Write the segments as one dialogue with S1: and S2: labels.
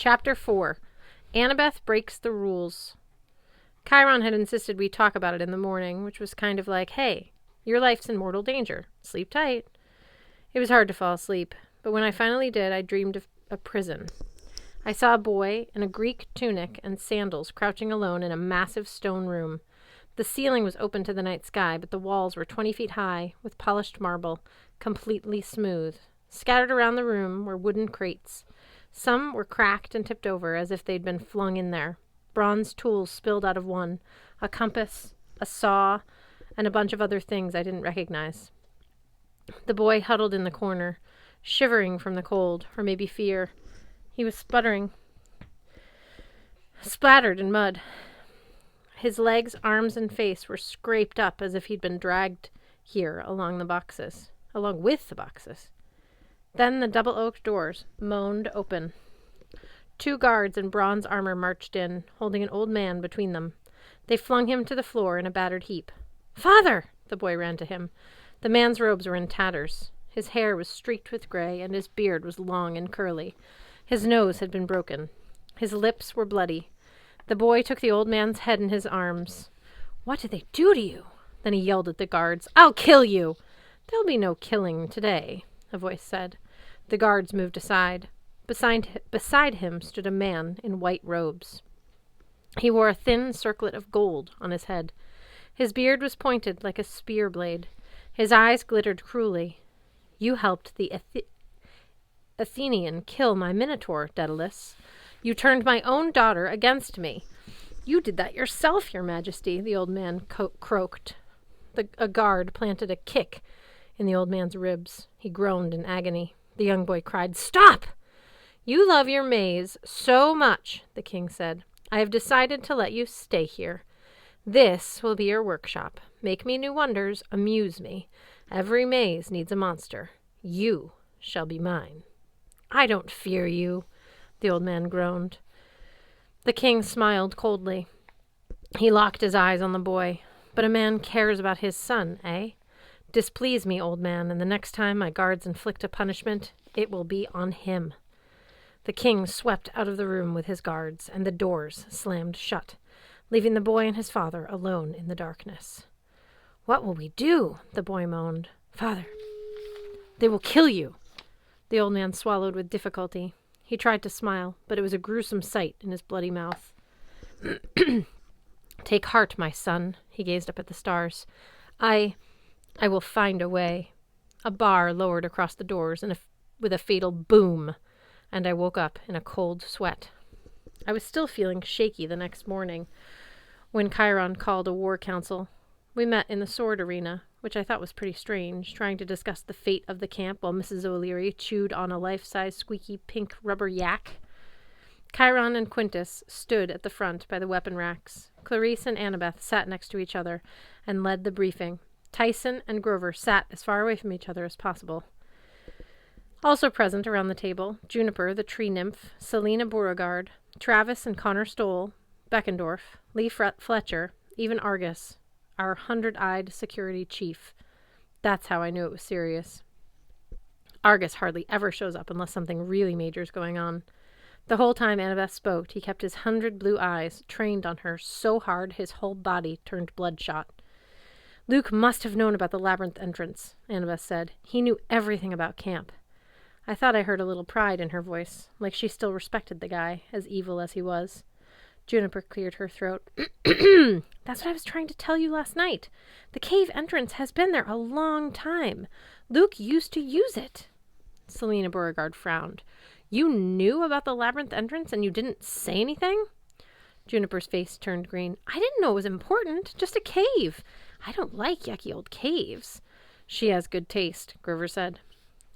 S1: Chapter 4. Annabeth Breaks the Rules. Chiron had insisted we talk about it in the morning, which was kind of like, hey, your life's in mortal danger. Sleep tight. It was hard to fall asleep, but when I finally did, I dreamed of a prison. I saw a boy in a Greek tunic and sandals crouching alone in a massive stone room. The ceiling was open to the night sky, but the walls were 20 feet high, with polished marble, completely smooth. Scattered around the room were wooden crates. Some were cracked and tipped over as if they'd been flung in there. Bronze tools spilled out of one, a compass, a saw, and a bunch of other things I didn't recognize. The boy huddled in the corner, shivering from the cold, or maybe fear. He was splattered in mud. His legs, arms, and face were scraped up as if he'd been dragged here along with the boxes. Then the double oak doors moaned open. 2 guards in bronze armor marched in, holding an old man between them. They flung him to the floor in a battered heap. "Father!" The boy ran to him. The man's robes were in tatters. His hair was streaked with gray, and his beard was long and curly. His nose had been broken. His lips were bloody. The boy took the old man's head in his arms. "What did they do to you?" Then he yelled at the guards. "I'll kill you!" "There'll be no killing today," a voice said. The guards moved aside. Beside him stood a man in white robes. He wore a thin circlet of gold on his head. His beard was pointed like a spear blade. His eyes glittered cruelly. "You helped the Athenian kill my minotaur, Daedalus. You turned my own daughter against me." "You did that yourself, your majesty," the old man croaked. A guard planted a kick in the old man's ribs. He groaned in agony. The young boy cried, "Stop!" "You love your maze so much," the king said. "I have decided to let you stay here. This will be your workshop. Make me new wonders, amuse me. Every maze needs a monster. You shall be mine." "I don't fear you," the old man groaned. The king smiled coldly. He locked his eyes on the boy. "But a man cares about his son, eh? Displease me, old man, and the next time my guards inflict a punishment, it will be on him." The king swept out of the room with his guards, and the doors slammed shut, leaving the boy and his father alone in the darkness. "What will we do?" the boy moaned. "Father, they will kill you." The old man swallowed with difficulty. He tried to smile, but it was a gruesome sight in his bloody mouth. "Take heart, my son," he gazed up at the stars. I will find a way." A bar lowered across the doors with a fatal boom, and I woke up in a cold sweat. I was still feeling shaky the next morning when Chiron called a war council. We met in the sword arena, which I thought was pretty strange, trying to discuss the fate of the camp while Mrs. O'Leary chewed on a life-size squeaky pink rubber yak. Chiron and Quintus stood at the front by the weapon racks. Clarice and Annabeth sat next to each other and led the briefing. Tyson and Grover sat as far away from each other as possible. Also present around the table, Juniper, the tree nymph, Selena Beauregard, Travis and Connor Stoll, Beckendorf, Lee Fletcher, even Argus, our 100-eyed security chief. That's how I knew it was serious. Argus hardly ever shows up unless something really major is going on. The whole time Annabeth spoke, he kept his 100 blue eyes trained on her so hard his whole body turned bloodshot. "Luke must have known about the labyrinth entrance," Annabeth said. "He knew everything about camp." I thought I heard a little pride in her voice, like she still respected the guy, as evil as he was. Juniper cleared her throat. "That's what I was trying to tell you last night. The cave entrance has been there a long time. Luke used to use it." Selena Beauregard frowned. "You knew about the labyrinth entrance and you didn't say anything?" Juniper's face turned green. "I didn't know it was important. Just a cave. I don't like yucky old caves." "She has good taste," Grover said.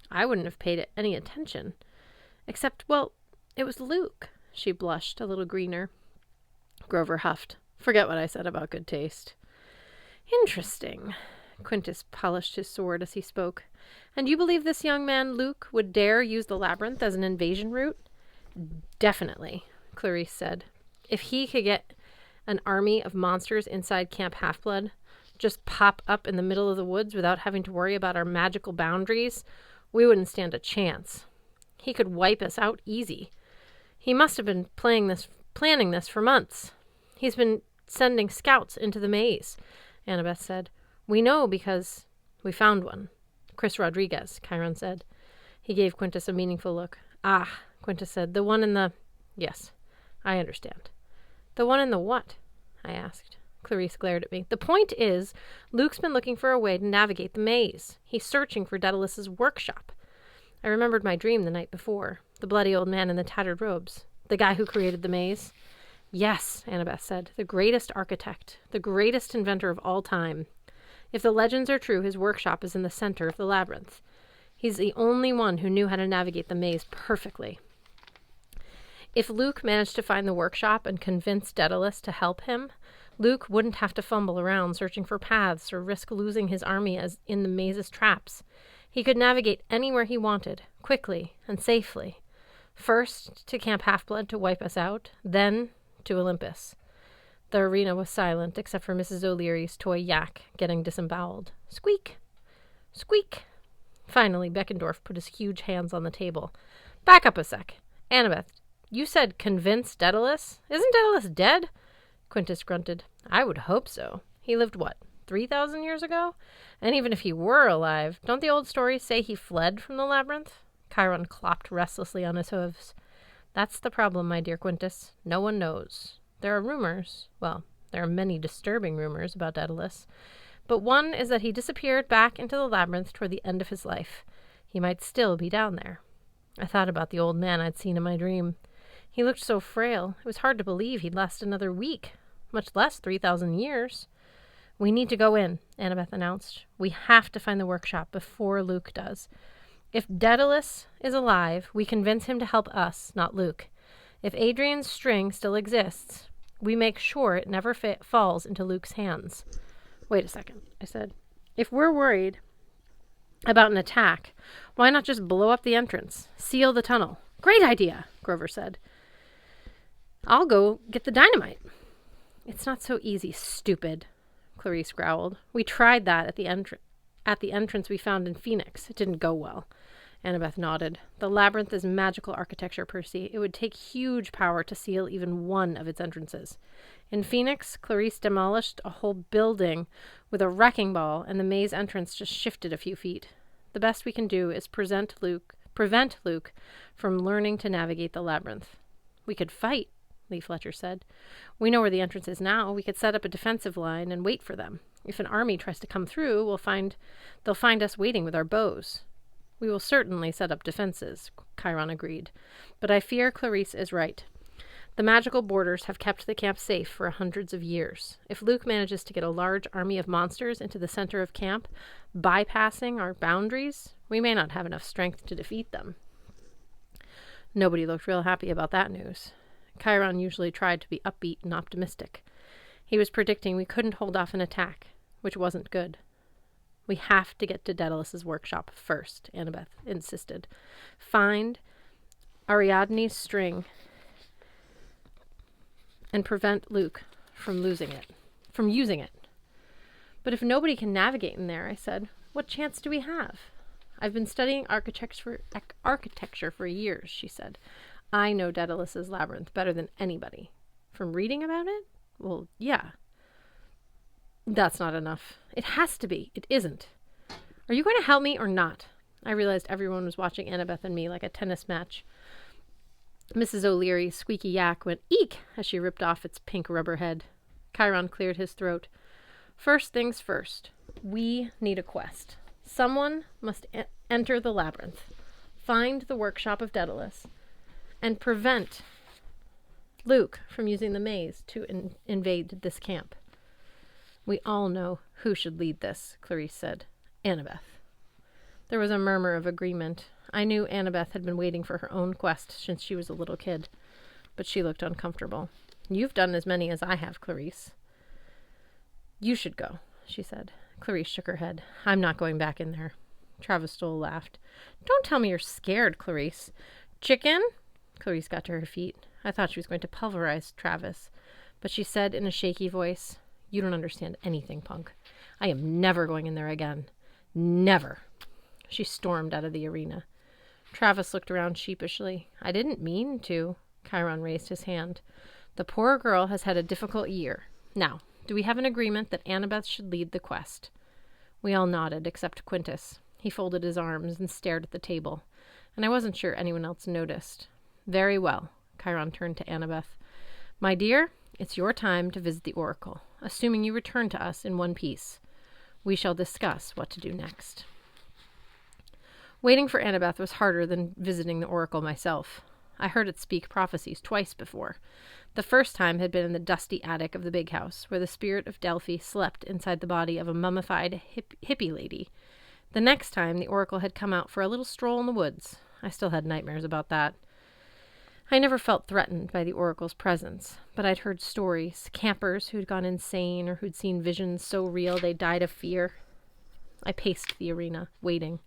S1: I wouldn't have paid it any attention. Except, well, it was Luke. She blushed, a little greener. Grover huffed. "Forget what I said about good taste." "Interesting." Quintus polished his sword as he spoke. "And you believe this young man, Luke, would dare use the labyrinth as an invasion route?" "Definitely," Clarice said. "If he could get an army of monsters inside Camp Half-Blood, just pop up in the middle of the woods without having to worry about our magical boundaries, we wouldn't stand a chance. He could wipe us out easy. He must have been planning this for months. He's been sending scouts into the maze, Annabeth said. We know because we found one. Chris Rodriguez, Chiron said. He gave Quintus a meaningful look. Ah, Quintus said. The one in the... Yes, I understand. The one in the what? I asked. Clarice glared at me. The point is, Luke's been looking for a way to navigate the maze. He's searching for Daedalus's workshop. I remembered my dream the night before. The bloody old man in the tattered robes. The guy who created the maze. Yes, Annabeth said. The greatest architect. The greatest inventor of all time. If the legends are true, his workshop is in the center of the labyrinth. He's the only one who knew how to navigate the maze perfectly. If Luke managed to find the workshop and convince Daedalus to help him, Luke wouldn't have to fumble around searching for paths or risk losing his army as in the maze's traps. He could navigate anywhere he wanted, quickly and safely. First to Camp Half-Blood to wipe us out, then to Olympus. The arena was silent except for Mrs. O'Leary's toy yak getting disemboweled. Squeak! Squeak! Finally, Beckendorf put his huge hands on the table. Back up a sec. Annabeth, you said convince Daedalus? Isn't Daedalus dead? Quintus grunted. I would hope so. He lived, what, 3,000 years ago? And even if he were alive, don't the old stories say he fled from the labyrinth? Chiron clopped restlessly on his hooves. That's the problem, my dear Quintus. No one knows. There are rumors. Well, there are many disturbing rumors about Daedalus. But one is that he disappeared back into the labyrinth toward the end of his life. He might still be down there. I thought about the old man I'd seen in my dream. He looked so frail. It was hard to believe he'd last another week, much less 3,000 years. We need to go in, Annabeth announced. We have to find the workshop before Luke does. If Daedalus is alive, we convince him to help us, not Luke. If Adrian's string still exists, we make sure it never falls into Luke's hands. Wait a second, I said. If we're worried about an attack, why not just blow up the entrance? Seal the tunnel. Great idea, Grover said. I'll go get the dynamite. It's not so easy, stupid, Clarice growled. We tried that at the entrance we found in Phoenix. It didn't go well. Annabeth nodded. The labyrinth is magical architecture, Percy. It would take huge power to seal even one of its entrances. In Phoenix, Clarice demolished a whole building with a wrecking ball, and the maze entrance just shifted a few feet. The best we can do is prevent Luke from learning to navigate the labyrinth. We could fight, Lee Fletcher said. We know where the entrance is now. We could set up a defensive line and wait for them. If an army tries to come through, they'll find us waiting with our bows. We will certainly set up defenses, Chiron agreed. But I fear Clarice is right. The magical borders have kept the camp safe for hundreds of years. If Luke manages to get a large army of monsters into the center of camp, bypassing our boundaries, we may not have enough strength to defeat them. Nobody looked real happy about that news. Chiron usually tried to be upbeat and optimistic. He was predicting we couldn't hold off an attack, which wasn't good. We have to get to Daedalus's workshop first, Annabeth insisted. Find Ariadne's string and prevent Luke from using it. But if nobody can navigate in there, I said, what chance do we have? I've been studying architecture for years, she said. I know Daedalus's labyrinth better than anybody. From reading about it? Well, yeah. That's not enough. It has to be. It isn't. Are you going to help me or not? I realized everyone was watching Annabeth and me like a tennis match. Mrs. O'Leary's squeaky yak went eek as she ripped off its pink rubber head. Chiron cleared his throat. First things first. We need a quest. Someone must enter the labyrinth, find the workshop of Daedalus, and prevent Luke from using the maze to invade this camp. We all know who should lead this, Clarice said. Annabeth. There was a murmur of agreement. I knew Annabeth had been waiting for her own quest since she was a little kid, but she looked uncomfortable. You've done as many as I have, Clarice. You should go, she said. Clarice shook her head. I'm not going back in there. Travis Stoll laughed. Don't tell me you're scared, Clarice. Chicken? Clarice got to her feet. I thought she was going to pulverize Travis, but she said in a shaky voice, You don't understand anything, punk. I am never going in there again. Never. She stormed out of the arena. Travis looked around sheepishly. I didn't mean to. Chiron raised his hand. "The poor girl has had a difficult year. Now, do we have an agreement that Annabeth should lead the quest?" We all nodded, except Quintus. He folded his arms and stared at the table, and I wasn't sure anyone else noticed. "Very well." Chiron turned to Annabeth. "My dear, it's your time to visit the oracle, assuming you return to us in one piece. We shall discuss what to do next." Waiting for Annabeth was harder than visiting the oracle myself. I heard it speak prophecies twice before. The first time had been in the dusty attic of the big house, where the spirit of Delphi slept inside the body of a mummified hippie lady. The next time, the oracle had come out for a little stroll in the woods. I still had nightmares about that. I never felt threatened by the oracle's presence, but I'd heard stories, campers who'd gone insane or who'd seen visions so real they died of fear. I paced the arena, waiting.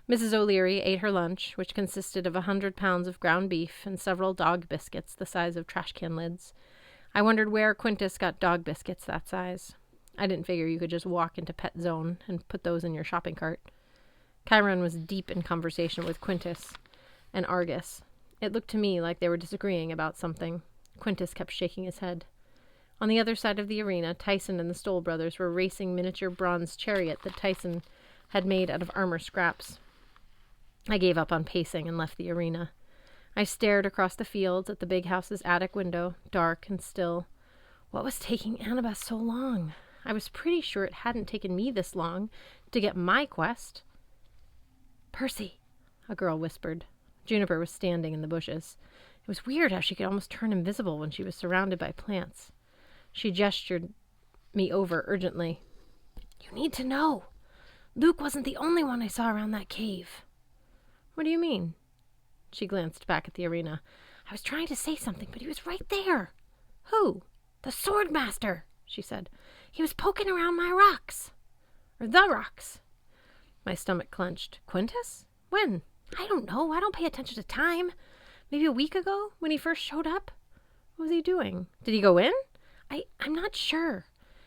S1: Mrs. O'Leary ate her lunch, which consisted of 100 pounds of ground beef and several dog biscuits the size of trash can lids. I wondered where Quintus got dog biscuits that size. I didn't figure you could just walk into Pet Zone and put those in your shopping cart. Chiron was deep in conversation with Quintus and Argus. It looked to me like they were disagreeing about something. Quintus kept shaking his head. On the other side of the arena, Tyson and the Stoll brothers were racing miniature bronze chariot that Tyson had made out of armor scraps. I gave up on pacing and left the arena. I stared across the fields at the big house's attic window, dark and still. What was taking Annabeth so long? I was pretty sure it hadn't taken me this long to get my quest. "Percy," a girl whispered. Juniper was standing in the bushes. It was weird how she could almost turn invisible when she was surrounded by plants. She gestured me over urgently. "You need to know. Luke wasn't the only one I saw around that cave." "What do you mean?" She glanced back at the arena. "I was trying to say something, but he was right there." "Who?" "The sword master," she said. "He was poking around my rocks. Or the rocks." My stomach clenched. "Quintus? When?" "I don't know. I don't pay attention to time. Maybe a week ago, when he first showed up." "What was he doing? Did he go in?" I'm not sure.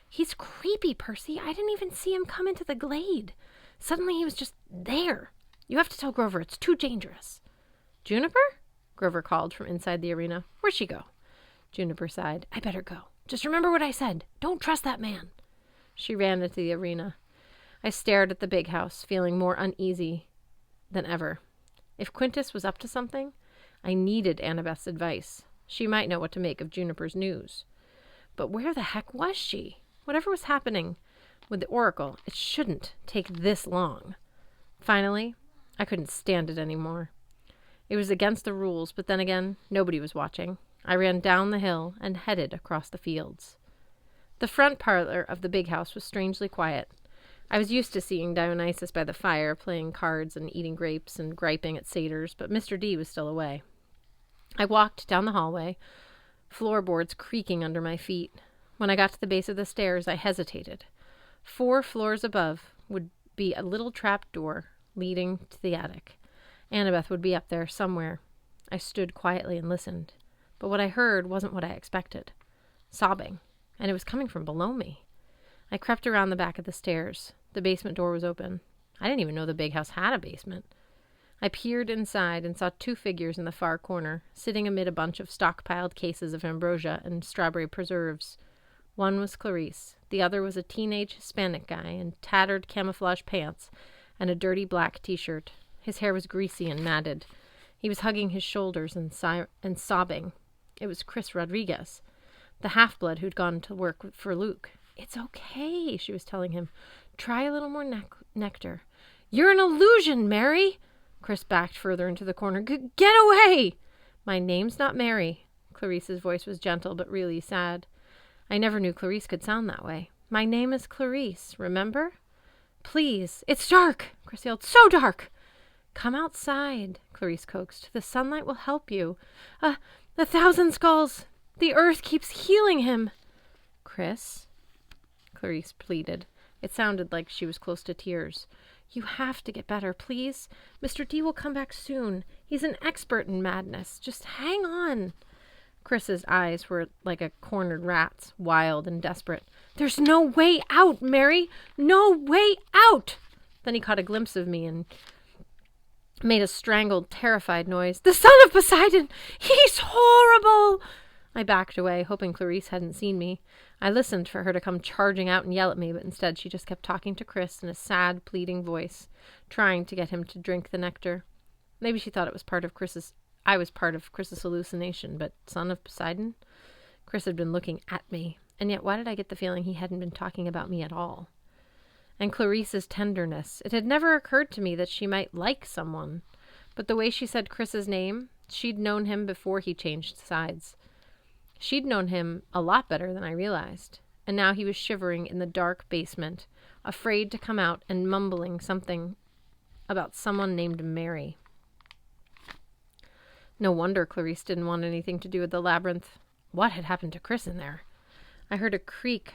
S1: He's creepy, Percy. I didn't even see him come into the glade. Suddenly he was just there. You have to tell Grover. It's too dangerous." "Juniper?" Grover called from inside the arena. "Where'd she go?" Juniper sighed. "I better go. Just remember what I said. Don't trust that man." She ran into the arena. I stared at the big house, feeling more uneasy than ever. If Quintus was up to something, I needed Annabeth's advice. She might know what to make of Juniper's news. But where the heck was she? Whatever was happening with the oracle, it shouldn't take this long. Finally, I couldn't stand it anymore. It was against the rules, but then again, nobody was watching. I ran down the hill and headed across the fields. The front parlor of the big house was strangely quiet. I was used to seeing Dionysus by the fire, playing cards and eating grapes and griping at satyrs, but Mr. D was still away. I walked down the hallway, floorboards creaking under my feet. When I got to the base of the stairs, I hesitated. 4 floors above would be a little trap door leading to the attic. Annabeth would be up there somewhere. I stood quietly and listened, but what I heard wasn't what I expected. Sobbing, and it was coming from below me. I crept around the back of the stairs. The basement door was open. I didn't even know the big house had a basement. I peered inside and saw 2 figures in the far corner, sitting amid a bunch of stockpiled cases of ambrosia and strawberry preserves. One was Clarice. The other was a teenage Hispanic guy in tattered camouflage pants and a dirty black t-shirt. His hair was greasy and matted. He was hugging his shoulders and sobbing. It was Chris Rodriguez, the half-blood who'd gone to work for Luke. "It's okay," she was telling him. "Try a little more nectar." "You're an illusion, Mary!" Chris backed further into the corner. "Get away!" "My name's not Mary." Clarice's voice was gentle but really sad. I never knew Clarice could sound that way. "My name is Clarice, remember?" "Please, it's dark!" Chris yelled. "So dark!" "Come outside," Clarice coaxed. "The sunlight will help you. 1,000 skulls. The earth keeps healing him." "Chris?" Clarice pleaded. It sounded like she was close to tears. "You have to get better, please. Mr. D will come back soon. He's an expert in madness. Just hang on." Chris's eyes were like a cornered rat's, wild and desperate. "There's no way out, Mary! No way out!" Then he caught a glimpse of me and made a strangled, terrified noise. "The son of Poseidon! He's horrible!" I backed away, hoping Clarice hadn't seen me. I listened for her to come charging out and yell at me, but instead she just kept talking to Chris in a sad, pleading voice, trying to get him to drink the nectar. Maybe she thought I was part of Chris's hallucination, but son of Poseidon? Chris had been looking at me, and yet why did I get the feeling he hadn't been talking about me at all? And Clarice's tenderness. It had never occurred to me that she might like someone, but the way she said Chris's name, she'd known him before he changed sides. She'd known him a lot better than I realized, and now he was shivering in the dark basement, afraid to come out and mumbling something about someone named Mary. No wonder Clarice didn't want anything to do with the labyrinth. What had happened to Chris in there? I heard a creak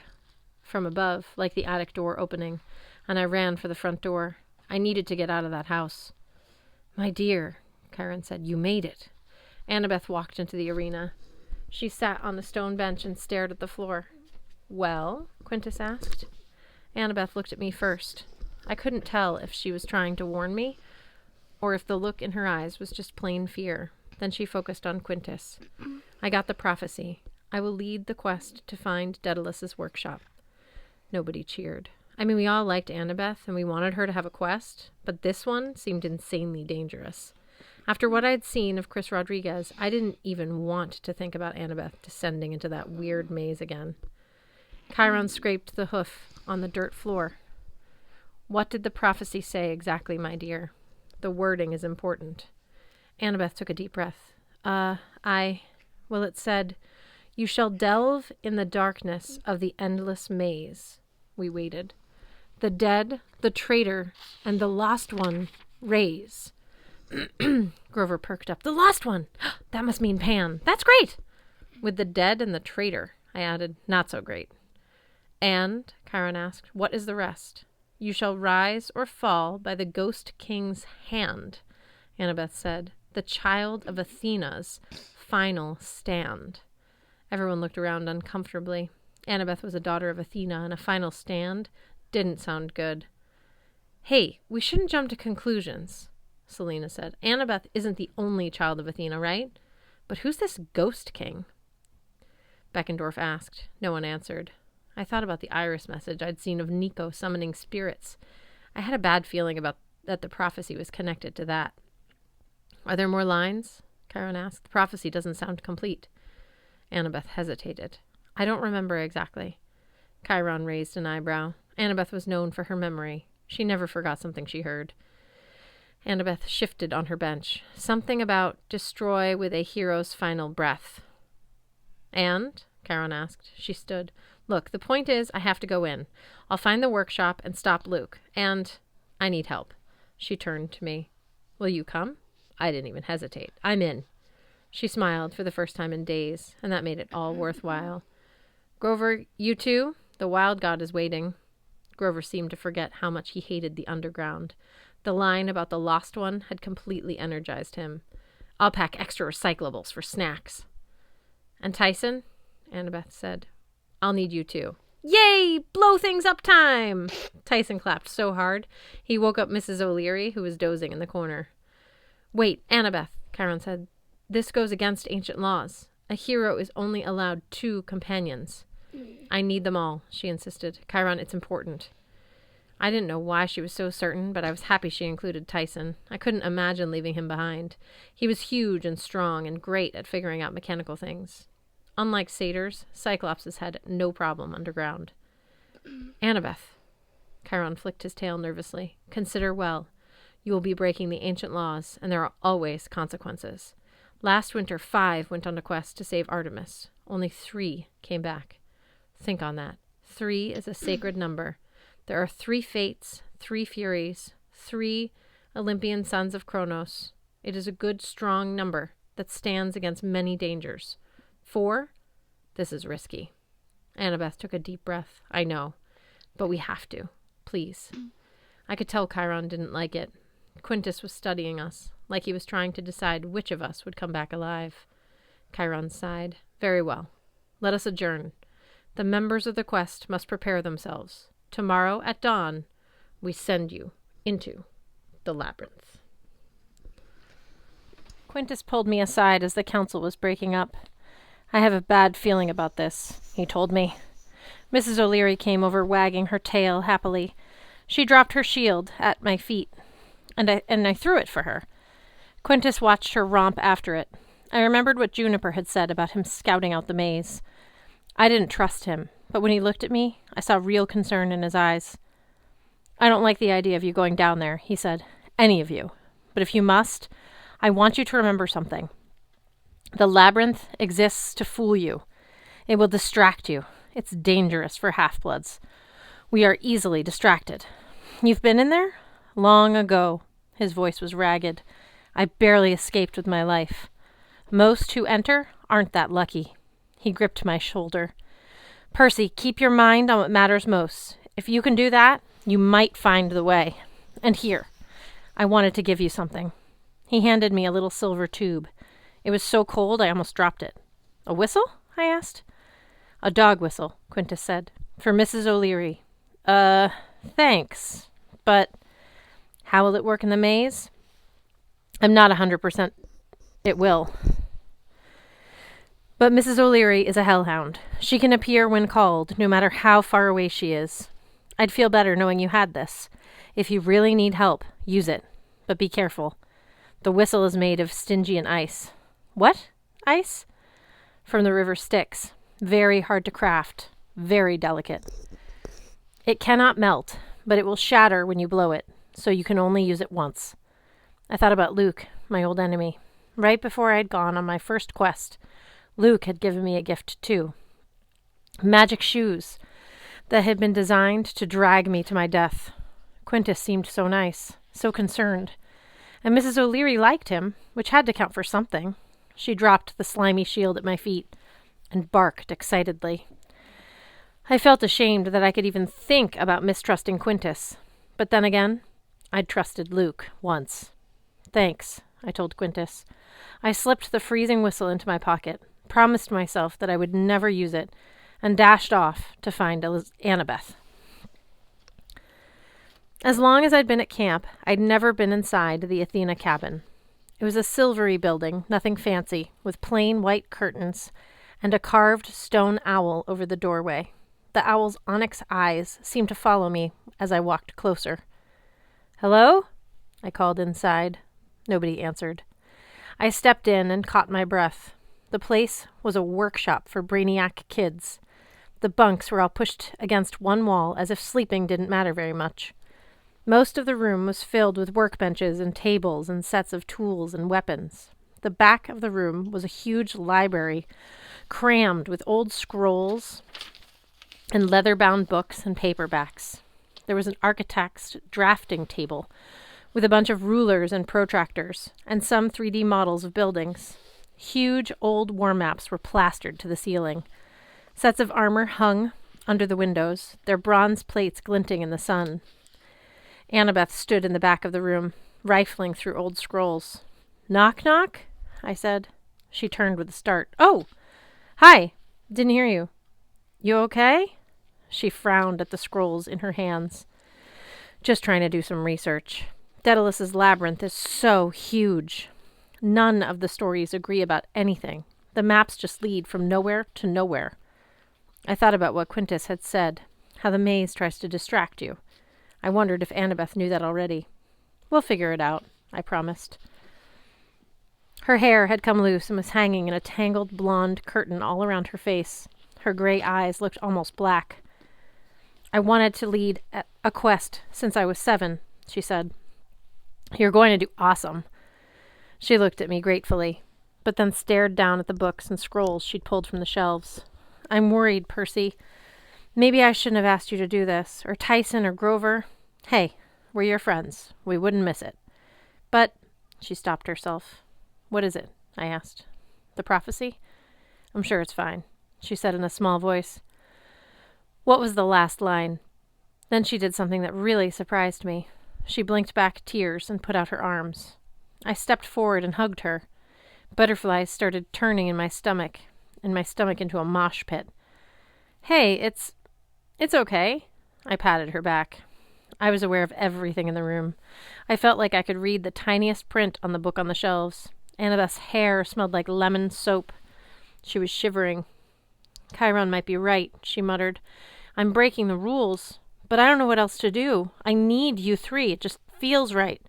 S1: from above, like the attic door opening, and I ran for the front door. I needed to get out of that house. "My dear," Chiron said, "you made it." Annabeth walked into the arena. She sat on the stone bench and stared at the floor. "Well?" Quintus asked. Annabeth looked at me first. I couldn't tell if she was trying to warn me, or if the look in her eyes was just plain fear. Then she focused on Quintus. "I got the prophecy. I will lead the quest to find Daedalus's workshop." Nobody cheered. I mean, we all liked Annabeth, and we wanted her to have a quest, but this one seemed insanely dangerous. After what I'd seen of Chris Rodriguez, I didn't even want to think about Annabeth descending into that weird maze again. Chiron scraped the hoof on the dirt floor. "What did the prophecy say exactly, my dear? The wording is important." Annabeth took a deep breath. Well, it said, "You shall delve in the darkness of the endless maze." We waited. "The dead, the traitor, and the lost one raise." Grover perked up. "The lost one! That must mean Pan. That's great!" "With the dead and the traitor," I added. "Not so great." "And," Chiron asked, "what is the rest?" "You shall rise or fall by the ghost king's hand," Annabeth said. "The child of Athena's final stand." Everyone looked around uncomfortably. Annabeth was a daughter of Athena, and a final stand didn't sound good. "Hey, we shouldn't jump to conclusions," Selena said. "Annabeth isn't the only child of Athena, right? But who's this ghost king?" Beckendorf asked. No one answered. I thought about the iris message I'd seen of Nico summoning spirits. I had a bad feeling about that the prophecy was connected to that. "Are there more lines?" Chiron asked. "The prophecy doesn't sound complete." Annabeth hesitated. "I don't remember exactly." Chiron raised an eyebrow. Annabeth was known for her memory. She never forgot something she heard. Annabeth shifted on her bench. "Something about destroy with a hero's final breath." "And?" Chiron asked. She stood. "Look, the point is I have to go in. I'll find the workshop and stop Luke. And I need help." She turned to me. "Will you come?" I didn't even hesitate. "I'm in." She smiled for the first time in days, and that made it all worthwhile. "Grover, you too? The wild god is waiting." Grover seemed to forget how much he hated the underground. The line about the lost one had completely energized him. "I'll pack extra recyclables for snacks." "And Tyson?" Annabeth said. "I'll need you too." "Yay! Blow things up time!" Tyson clapped so hard, he woke up Mrs. O'Leary, who was dozing in the corner. "Wait, Annabeth," Chiron said. "This goes against ancient laws. A hero is only allowed 2 companions." "I need them all," she insisted. "Chiron, it's important." I didn't know why she was so certain, but I was happy she included Tyson. I couldn't imagine leaving him behind. He was huge and strong and great at figuring out mechanical things. Unlike satyrs, Cyclopses had no problem underground. "Annabeth," Chiron flicked his tail nervously, "consider well. You will be breaking the ancient laws, and there are always consequences. Last winter, 5 went on a quest to save Artemis. Only 3 came back. Think on that. 3 is a sacred number. There are 3 fates, 3 furies, 3 Olympian sons of Kronos. It is a good, strong number that stands against many dangers. 4? This is risky." Annabeth took a deep breath. "I know, but we have to. Please." I could tell Chiron didn't like it. Quintus was studying us, like he was trying to decide which of us would come back alive. Chiron sighed. "Very well. Let us adjourn. The members of the quest must prepare themselves. Tomorrow at dawn, we send you into the labyrinth." Quintus pulled me aside as the council was breaking up. I have a bad feeling about this, he told me. Mrs. O'Leary came over wagging her tail happily. She dropped her shield at my feet, and I threw it for her. Quintus watched her romp after it. I remembered what Juniper had said about him scouting out the maze. I didn't trust him, but when he looked at me, I saw real concern in his eyes. I don't like the idea of you going down there, he said. Any of you. But if you must, I want you to remember something. The labyrinth exists to fool you. It will distract you. It's dangerous for half-bloods. We are easily distracted. You've been in there? Long ago. His voice was ragged. I barely escaped with my life. Most who enter aren't that lucky. He gripped my shoulder. Percy, keep your mind on what matters most. If you can do that, you might find the way. And here, I wanted to give you something. He handed me a little silver tube. It was so cold I almost dropped it. A whistle? I asked. A dog whistle, Quintus said. For Mrs. O'Leary. Thanks. But how will it work in the maze? I'm not 100% it will. But Mrs. O'Leary is a hellhound. She can appear when called, no matter how far away she is. I'd feel better knowing you had this. If you really need help, use it. But be careful. The whistle is made of Stygian ice. What? Ice? From the river Styx. Very hard to craft. Very delicate. It cannot melt, but it will shatter when you blow it, so you can only use it once. I thought about Luke, my old enemy. Right before I had gone on my first quest, Luke had given me a gift too. Magic shoes that had been designed to drag me to my death. Quintus seemed so nice, so concerned. And Mrs. O'Leary liked him, which had to count for something. She dropped the slimy shield at my feet and barked excitedly. I felt ashamed that I could even think about mistrusting Quintus. But then again, I'd trusted Luke once. Thanks, I told Quintus. I slipped the freezing whistle into my pocket, promised myself that I would never use it, and dashed off to find Annabeth. As long as I'd been at camp, I'd never been inside the Athena cabin. It was a silvery building, nothing fancy, with plain white curtains and a carved stone owl over the doorway. The owl's onyx eyes seemed to follow me as I walked closer. Hello? I called inside. Nobody answered. I stepped in and caught my breath. The place was a workshop for brainiac kids. The bunks were all pushed against one wall as if sleeping didn't matter very much. Most of the room was filled with workbenches and tables and sets of tools and weapons. The back of the room was a huge library, crammed with old scrolls and leather-bound books and paperbacks. There was an architect's drafting table with a bunch of rulers and protractors, and some 3D models of buildings. Huge old war maps were plastered to the ceiling. Sets of armor hung under the windows, their bronze plates glinting in the sun. Annabeth stood in the back of the room, rifling through old scrolls. Knock, knock? I said. She turned with a start. Oh! Hi! Didn't hear you. You okay? She frowned at the scrolls in her hands. Just trying to do some research. Daedalus's labyrinth is so huge. None of the stories agree about anything. The maps just lead from nowhere to nowhere. I thought about what Quintus had said, how the maze tries to distract you. I wondered if Annabeth knew that already. We'll figure it out, I promised. Her hair had come loose and was hanging in a tangled blonde curtain all around her face. Her gray eyes looked almost black. I wanted to lead a quest since I was 7, she said. You're going to do awesome. She looked at me gratefully, but then stared down at the books and scrolls she'd pulled from the shelves. I'm worried, Percy. Maybe I shouldn't have asked you to do this, or Tyson or Grover. Hey, we're your friends. We wouldn't miss it. But, she stopped herself. What is it? I asked. The prophecy? I'm sure it's fine, she said in a small voice. What was the last line? Then she did something that really surprised me. She blinked back tears and put out her arms. I stepped forward and hugged her. Butterflies started turning in my stomach into a mosh pit. Hey, it's okay. I patted her back. I was aware of everything in the room. I felt like I could read the tiniest print on the book on the shelves. Annabeth's hair smelled like lemon soap. She was shivering. Chiron might be right, she muttered. I'm breaking the rules, but I don't know what else to do. I need you three. It just feels right.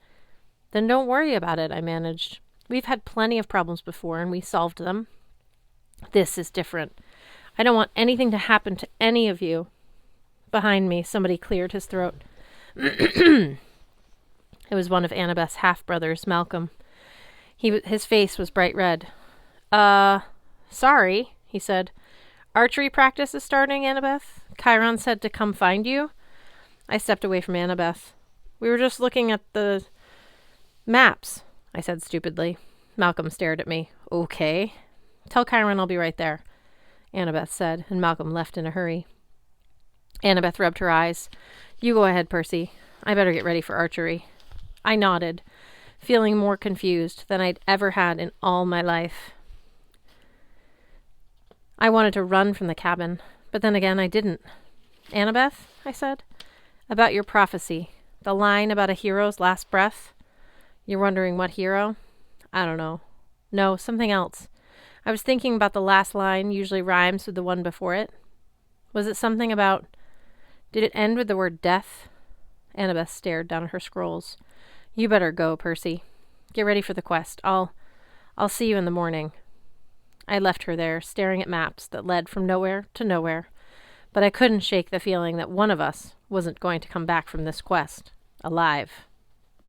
S1: Then don't worry about it, I managed. We've had plenty of problems before, and we solved them. This is different. I don't want anything to happen to any of you. Behind me, somebody cleared his throat. It was one of Annabeth's half-brothers, Malcolm. His face was bright red. Sorry, he said. Archery practice is starting, Annabeth. Chiron said to come find you. I stepped away from Annabeth. We were just looking at the maps, I said stupidly. Malcolm stared at me. Okay. Tell Chiron I'll be right there, Annabeth said, and Malcolm left in a hurry. Annabeth rubbed her eyes. You go ahead, Percy. I better get ready for archery. I nodded, feeling more confused than I'd ever had in all my life. I wanted to run from the cabin, but then again I didn't. Annabeth, I said, about your prophecy, the line about a hero's last breath. You're wondering what hero? I don't know. No, something else. I was thinking about the last line usually rhymes with the one before it. Was it something about... Did it end with the word death? Annabeth stared down at her scrolls. You better go, Percy. Get ready for the quest. I'll see you in the morning. I left her there, staring at maps that led from nowhere to nowhere, but I couldn't shake the feeling that one of us wasn't going to come back from this quest alive.